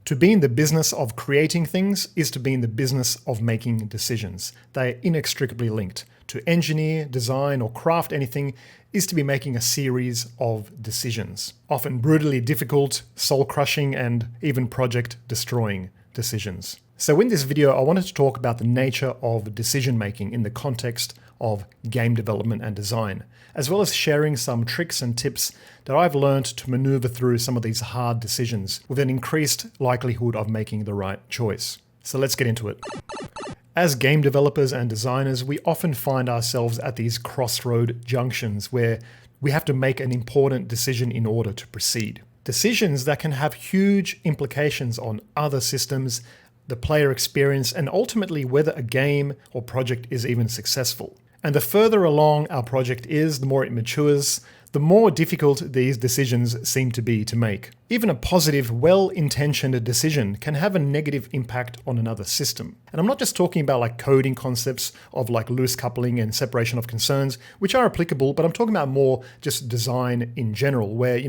To be in the business of creating things is to be in the business of making decisions. They are inextricably linked. To engineer, design, or craft anything is to be making a series of decisions, often brutally difficult, soul-crushing, and even project-destroying decisions. So in this video, I wanted to talk about the nature of decision-making in the context of game development and design, as well as sharing some tricks and tips that I've learned to maneuver through some of these hard decisions with an increased likelihood of making the right choice. So let's get into it. As game developers and designers, we often find ourselves at these crossroad junctions where we have to make an important decision in order to proceed. Decisions that can have huge implications on other systems, the player experience, and ultimately whether a game or project is even successful. And the further along our project is, the more it matures, the more difficult these decisions seem to be to make. Even a positive, well-intentioned decision can have a negative impact on another system. And I'm not just talking about like coding concepts of like loose coupling and separation of concerns, which are applicable, but I'm talking about more just design in general, where,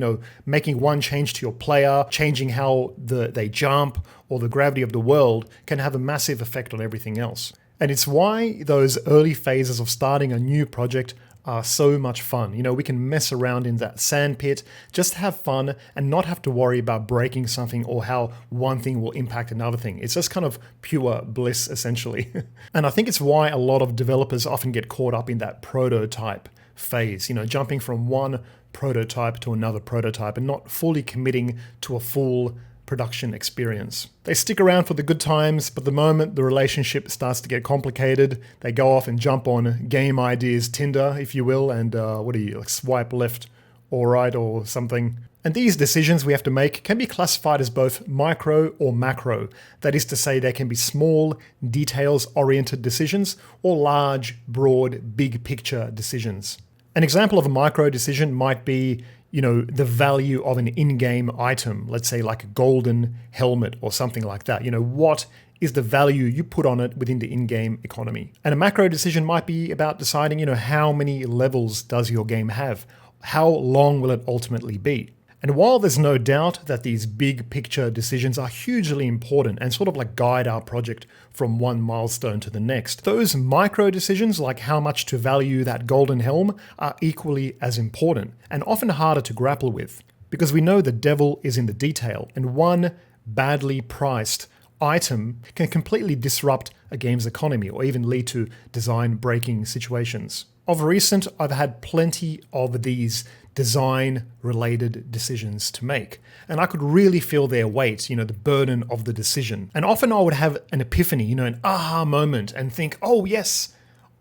making one change to your player, changing how they jump, or the gravity of the world can have a massive effect on everything else. And it's why those early phases of starting a new project are so much fun. We can mess around in that sandpit, just have fun and not have to worry about breaking something or how one thing will impact another thing. It's just kind of pure bliss, essentially. And I think it's why a lot of developers often get caught up in that prototype phase, jumping from one prototype to another prototype and not fully committing to a full production experience. They stick around for the good times, but the moment the relationship starts to get complicated, they go off and jump on game ideas Tinder, if you will, and swipe left or right or something. And these decisions we have to make can be classified as both micro or macro. That is to say, they can be small, details-oriented decisions or large, broad, big picture decisions. An example of a micro decision might be the value of an in-game item, let's say like a golden helmet or something like that. What is the value you put on it within the in-game economy? And a macro decision might be about deciding, how many levels does your game have? How long will it ultimately be? And while there's no doubt that these big picture decisions are hugely important and sort of like guide our project from one milestone to the next, those micro decisions, like how much to value that golden helm, are equally as important and often harder to grapple with, because we know the devil is in the detail, and one badly priced item can completely disrupt a game's economy or even lead to design-breaking situations. Of recent, I've had plenty of these design-related decisions to make, and I could really feel their weight, the burden of the decision. And often I would have an epiphany, an aha moment, and think, oh yes,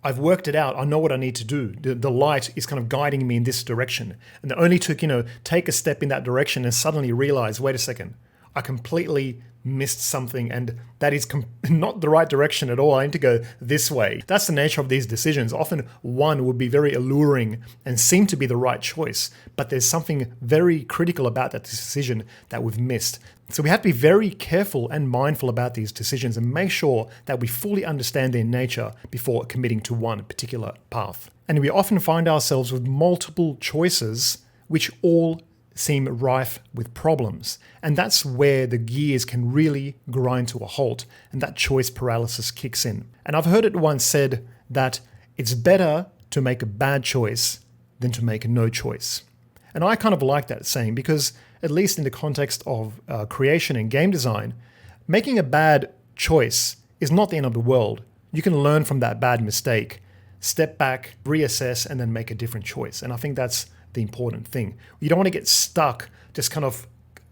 I've worked it out. I know what I need to do. The light is kind of guiding me in this direction. And it only took, take a step in that direction and suddenly realize, wait a second, I completely missed something, and that is not the right direction at all. I need to go this way. That's the nature of these decisions. Often one would be very alluring and seem to be the right choice, but there's something very critical about that decision that we've missed. So we have to be very careful and mindful about these decisions and make sure that we fully understand their nature before committing to one particular path. And we often find ourselves with multiple choices which all seem rife with problems. And that's where the gears can really grind to a halt and that choice paralysis kicks in. And I've heard it once said that it's better to make a bad choice than to make no choice. And I kind of like that saying because, at least in the context of creation and game design, making a bad choice is not the end of the world. You can learn from that bad mistake, step back, reassess, and then make a different choice. And I think that's the important thing. You don't want to get stuck just kind of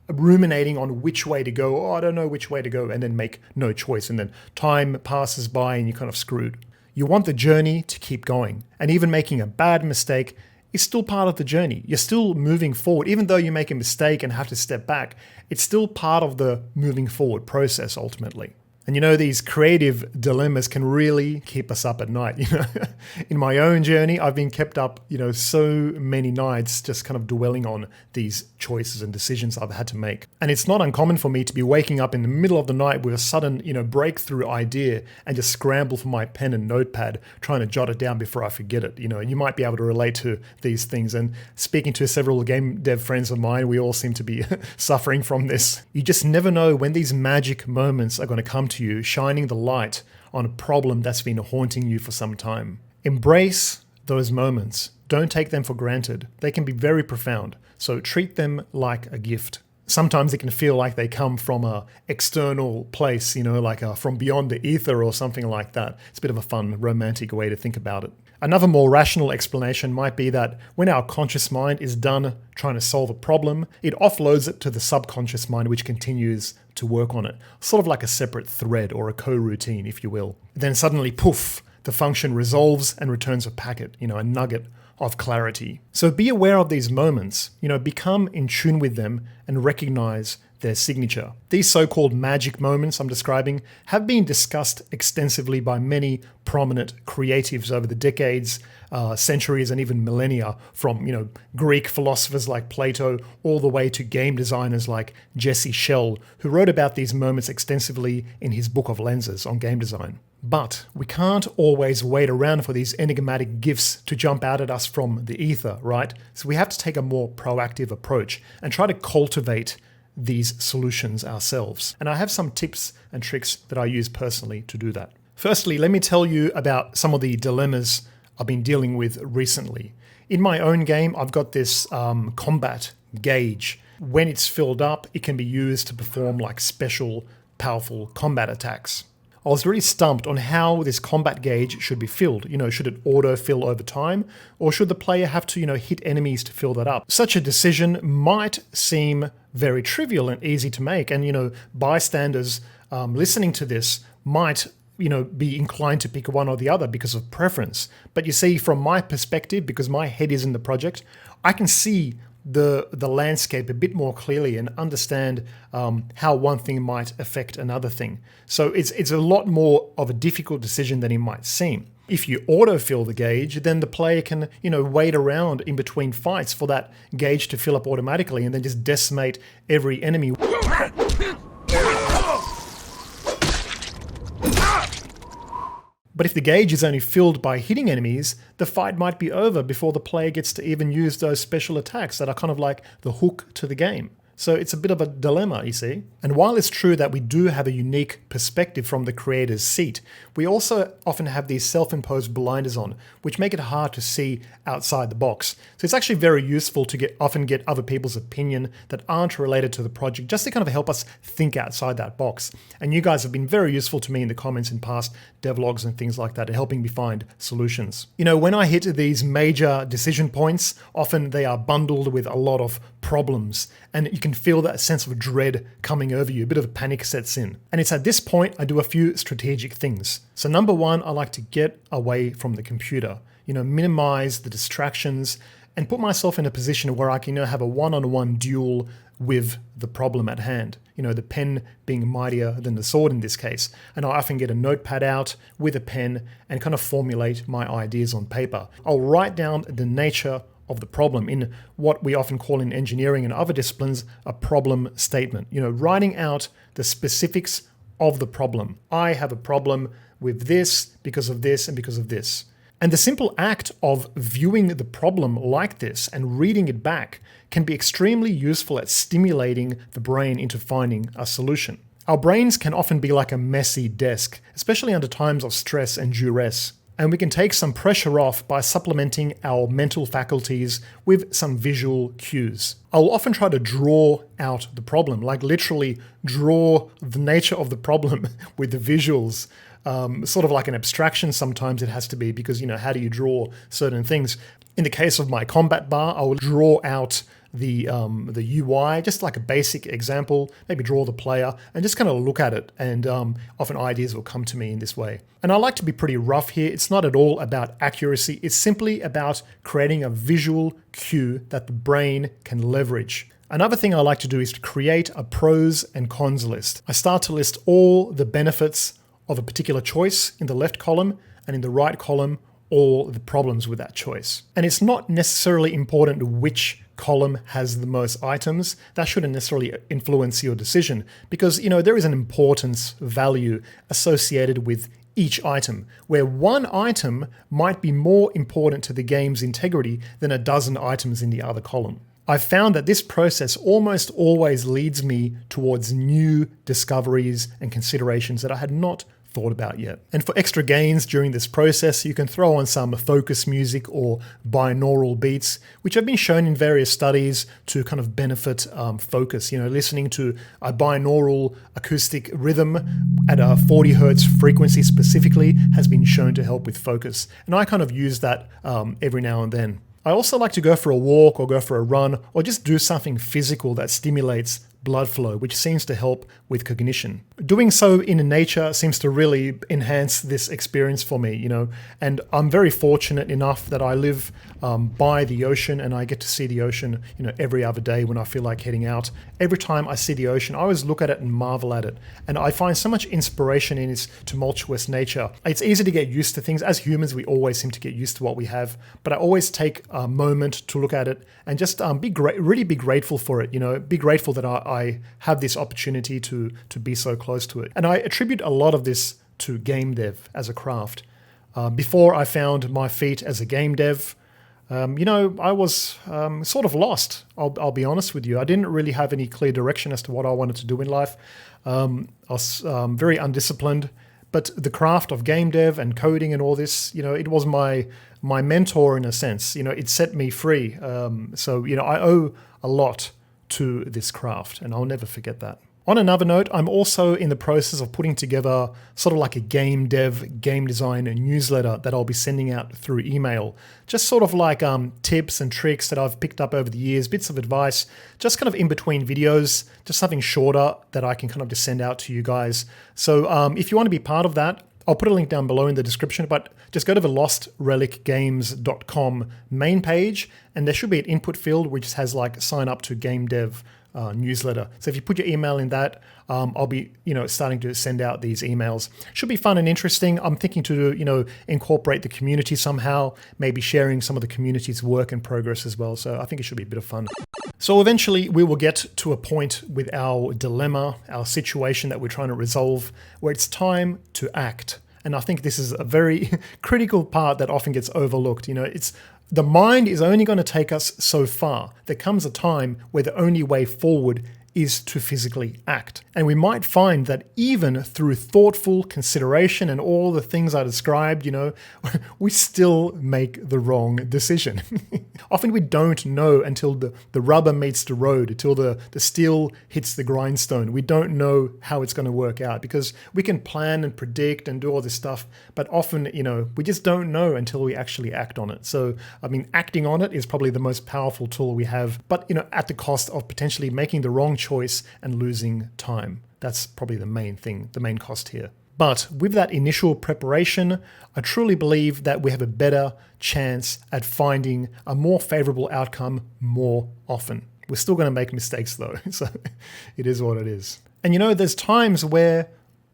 ruminating on which way to go. Oh, I don't know which way to go, and then make no choice. And then time passes by and you're kind of screwed. You want the journey to keep going. And even making a bad mistake is still part of the journey. You're still moving forward. Even though you make a mistake and have to step back, it's still part of the moving forward process ultimately. And these creative dilemmas can really keep us up at night. In my own journey, I've been kept up, so many nights just kind of dwelling on these choices and decisions I've had to make. And it's not uncommon for me to be waking up in the middle of the night with a sudden, breakthrough idea and just scramble for my pen and notepad, trying to jot it down before I forget it. And you might be able to relate to these things. And speaking to several game dev friends of mine, we all seem to be suffering from this. You just never know when these magic moments are going to come to you, shining the light on a problem that's been haunting you for some time. Embrace those moments. Don't take them for granted. They can be very profound, so treat them like a gift. Sometimes it can feel like they come from an external place, like from beyond the ether or something like that. It's a bit of a fun, romantic way to think about it. Another more rational explanation might be that when our conscious mind is done trying to solve a problem, it offloads it to the subconscious mind, which continues to work on it, sort of like a separate thread or a coroutine, if you will. Then suddenly, poof, the function resolves and returns a packet, a nugget of clarity. So be aware of these moments, become in tune with them and recognize their signature. These so-called magic moments I'm describing have been discussed extensively by many prominent creatives over the decades, centuries, and even millennia, from Greek philosophers like Plato all the way to game designers like Jesse Schell, who wrote about these moments extensively in his book of lenses on game design. But we can't always wait around for these enigmatic gifts to jump out at us from the ether, right? So we have to take a more proactive approach and try to cultivate these solutions ourselves. And I have some tips and tricks that I use personally to do that. Firstly, let me tell you about some of the dilemmas I've been dealing with recently. In my own game, I've got this combat gauge. When it's filled up, it can be used to perform like special, powerful combat attacks. I was really stumped on how this combat gauge should be filled. Should it auto-fill over time, or should the player have to, hit enemies to fill that up? Such a decision might seem very trivial and easy to make, and bystanders listening to this might be inclined to pick one or the other because of preference. But you see, from my perspective, because my head is in the project, I can see the landscape a bit more clearly and understand how one thing might affect another thing. So it's a lot more of a difficult decision than it might seem. If you autofill the gauge, then the player can, wait around in between fights for that gauge to fill up automatically and then just decimate every enemy. But if the gauge is only filled by hitting enemies, the fight might be over before the player gets to even use those special attacks that are kind of like the hook to the game. So it's a bit of a dilemma, you see. And while it's true that we do have a unique perspective from the creator's seat, we also often have these self-imposed blinders on, which make it hard to see outside the box. So it's actually very useful to often get other people's opinion that aren't related to the project, just to kind of help us think outside that box. And you guys have been very useful to me in the comments in past devlogs and things like that, and helping me find solutions. When I hit these major decision points, often they are bundled with a lot of problems, and you can feel that sense of dread coming over you. A bit of a panic sets in. And it's at this point I do a few strategic things. So number one, I like to get away from the computer, minimize the distractions and put myself in a position where I can have a one-on-one duel with the problem at hand. The pen being mightier than the sword in this case. And I often get a notepad out with a pen and kind of formulate my ideas on paper. I'll write down the nature of the problem in what we often call in engineering and other disciplines a problem statement. Writing out the specifics of the problem. I have a problem with this because of this and because of this. And the simple act of viewing the problem like this and reading it back can be extremely useful at stimulating the brain into finding a solution. Our brains can often be like a messy desk, especially under times of stress and duress. And we can take some pressure off by supplementing our mental faculties with some visual cues. I'll often try to draw out the problem, like literally draw the nature of the problem with the visuals. Sort of like an abstraction sometimes it has to be, because, how do you draw certain things? In the case of my combat bar, I will draw out the UI, just like a basic example, maybe draw the player and just kind of look at it, and often ideas will come to me in this way. And I like to be pretty rough here. It's not at all about accuracy. It's simply about creating a visual cue that the brain can leverage. Another thing I like to do is to create a pros and cons list. I start to list all the benefits of a particular choice in the left column, and in the right column, all the problems with that choice. And it's not necessarily important which column has the most items. That shouldn't necessarily influence your decision, because there is an importance value associated with each item, where one item might be more important to the game's integrity than a dozen items in the other column. I've found that this process almost always leads me towards new discoveries and considerations that I had not thought about yet. And for extra gains during this process, you can throw on some focus music or binaural beats, which have been shown in various studies to kind of benefit focus. Listening to a binaural acoustic rhythm at a 40 hertz frequency specifically has been shown to help with focus. And I kind of use that every now and then. I also like to go for a walk or go for a run or just do something physical that stimulates blood flow, which seems to help with cognition. Doing so in nature seems to really enhance this experience for me, and I'm very fortunate enough that I live by the ocean and I get to see the ocean, every other day when I feel like heading out. Every time I see the ocean, I always look at it and marvel at it. And I find so much inspiration in its tumultuous nature. It's easy to get used to things. As humans, we always seem to get used to what we have, but I always take a moment to look at it and just really be grateful for it, be grateful that I have this opportunity to be so close to it. And I attribute a lot of this to GameDev as a craft. Before I found my feet as a game dev, I was sort of lost, I'll be honest with you. I didn't really have any clear direction as to what I wanted to do in life. I was very undisciplined, but the craft of game dev and coding and all this, it was my mentor in a sense. It set me free. So I owe a lot to this craft, and I'll never forget that. On another note, I'm also in the process of putting together sort of like a game dev, game design newsletter that I'll be sending out through email. Just sort of like tips and tricks that I've picked up over the years, bits of advice, just kind of in between videos, just something shorter that I can kind of just send out to you guys. So if you want to be part of that, I'll put a link down below in the description, but just go to the lostrelicgames.com main page, and there should be an input field which has like sign up to GameDev newsletter. So if you put your email in that, I'll be, starting to send out these emails. Should be fun and interesting. I'm thinking to, incorporate the community somehow, maybe sharing some of the community's work in progress as well. So I think it should be a bit of fun. So eventually we will get to a point with our dilemma, our situation that we're trying to resolve, where it's time to act. And I think this is a very critical part that often gets overlooked. The mind is only going to take us so far. There comes a time where the only way forward is to physically act. And we might find that even through thoughtful consideration and all the things I described, we still make the wrong decision. Often we don't know until the rubber meets the road, until the steel hits the grindstone. We don't know how it's going to work out, because we can plan and predict and do all this stuff, but often, we just don't know until we actually act on it. So, acting on it is probably the most powerful tool we have, but, at the cost of potentially making the wrong choice and losing time. That's probably the main thing, the main cost here. But with that initial preparation, I truly believe that we have a better chance at finding a more favorable outcome more often. We're still going to make mistakes though, so it is what it is. And there's times where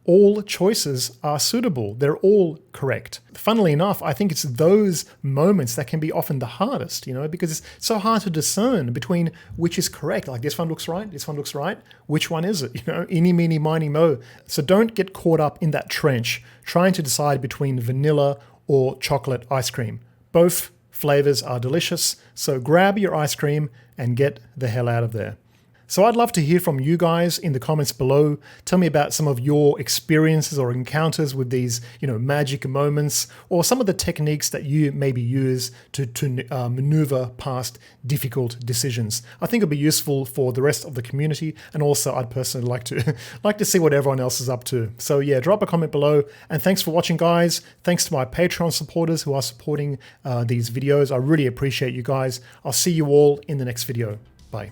all choices are suitable. They're all correct. Funnily enough, I think it's those moments that can be often the hardest, because it's so hard to discern between which is correct. Like this one looks right, this one looks right. Which one is it? Eeny, meeny, miny, mo. So don't get caught up in that trench trying to decide between vanilla or chocolate ice cream. Both flavors are delicious. So grab your ice cream and get the hell out of there. So I'd love to hear from you guys in the comments below. Tell me about some of your experiences or encounters with these, magic moments, or some of the techniques that you maybe use to maneuver past difficult decisions. I think it'll be useful for the rest of the community, and also I'd personally like to see what everyone else is up to. So yeah, drop a comment below, and thanks for watching, guys. Thanks to my Patreon supporters who are supporting these videos. I really appreciate you guys. I'll see you all in the next video. Bye.